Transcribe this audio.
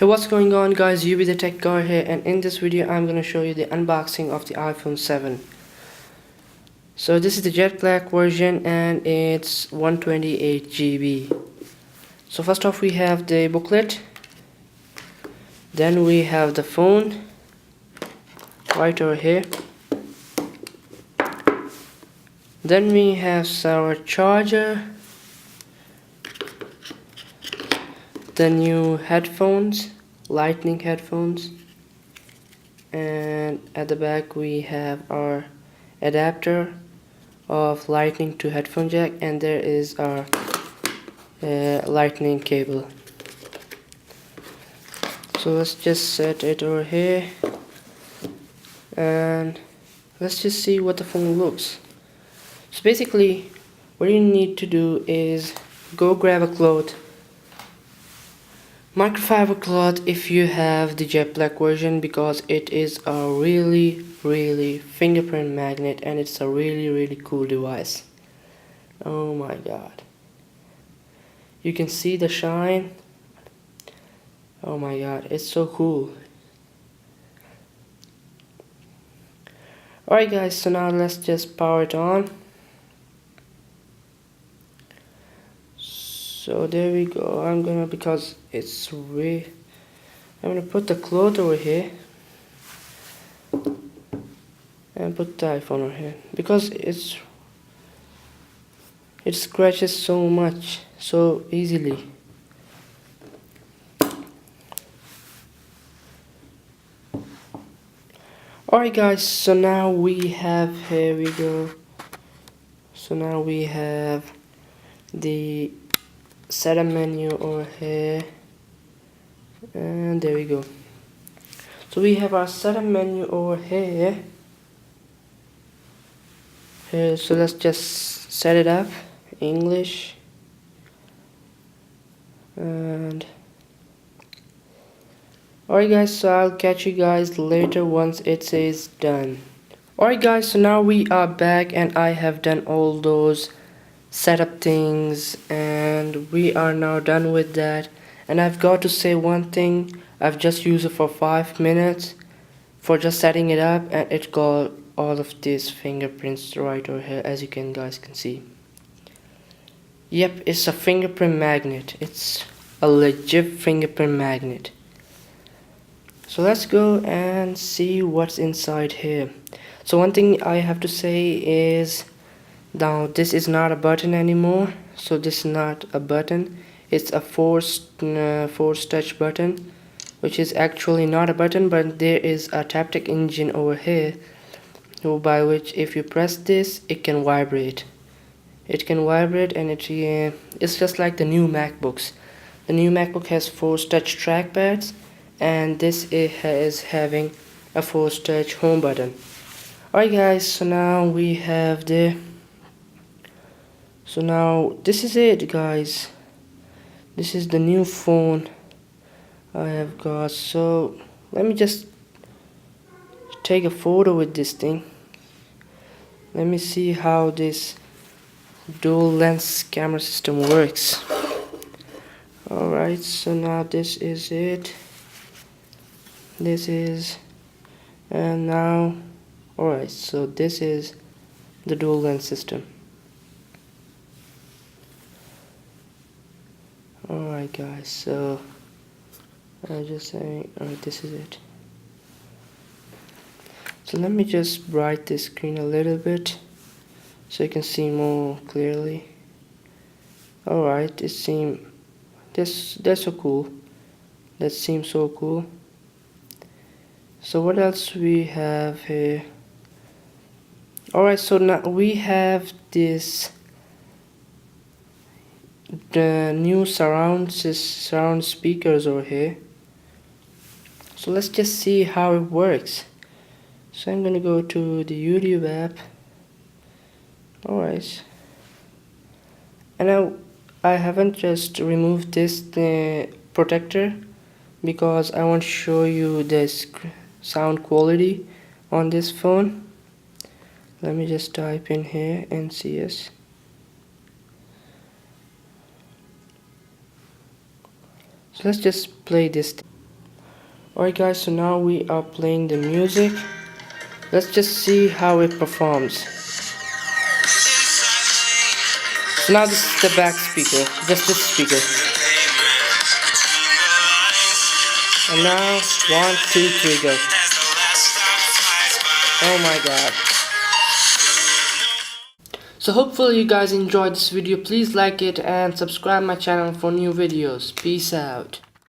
what's going on guys, UB the Tech Guy here, and in this video I'm going to show you the unboxing of the iPhone 7. So this is the jet black version and it's 128 GB. So first off we have the booklet, then we have the phone right over here, then we have our charger, the new headphones, lightning headphones, and at the back we have our adapter of lightning to headphone jack, and there is our lightning cable. So let's just set it over here and let's just see what the phone looks. So basically what you need to do is go grab a cloth, microfiber cloth if you have the jet black version, because it is a really fingerprint magnet and it's a really cool device. Oh my god, you can see the shine. Oh my god, it's so cool. Alright guys, so now let's just power it on. So there we go. I'm gonna put the cloth over here and put the iPhone over here because it scratches so much so easily. Alright guys, so now we have, here we go. So now we have the setup menu over here, and there we go. So we have our setup menu over here. So let's just set it up, English, and alright guys, so I'll catch you guys later once it says done. Alright guys, so now we are back and I have done all those setup things and we are now done with that. And I've got to say one thing, I've just used it for 5 minutes for just setting it up, and it got all of these fingerprints right over here, as you guys can see. Yep, it's a fingerprint magnet. It's a legit fingerprint magnet. So let's go and see what's inside here. So one thing I have to say is, now this is not a button anymore. So this is not a button, it's a force touch button, which is actually not a button, but there is a Taptic engine over here by which if you press this it can vibrate. It can vibrate, and it's just like the new MacBooks. The new MacBook has force touch trackpads, and this is having a force touch home button. Alright guys, so now we have so now this is it guys. This is the new phone I have got. So let me just take a photo with this thing. Let me see how this dual lens camera system works. Alright, so now this is it. And now, alright, so this is the dual lens system. Alright guys, so I'm just saying, alright, this is it. So let me just brighten this screen a little bit so you can see more clearly. Alright, that's so cool. That seems so cool. So what else we have here? Alright, so now we have the new surround speakers over here. So let's just see how it works. So I'm gonna go to the YouTube app. Alright, and now I haven't just removed this protector because I want to show you this sound quality on this phone. Let me just type in here NCS. So let's just play this. Alright guys, so now we are playing the music. Let's just see how it performs. So now this is the back speaker, just this speaker. And now 1, 2, 3 go. Oh my god. So hopefully you guys enjoyed this video. Please like it and subscribe my channel for new videos. Peace out.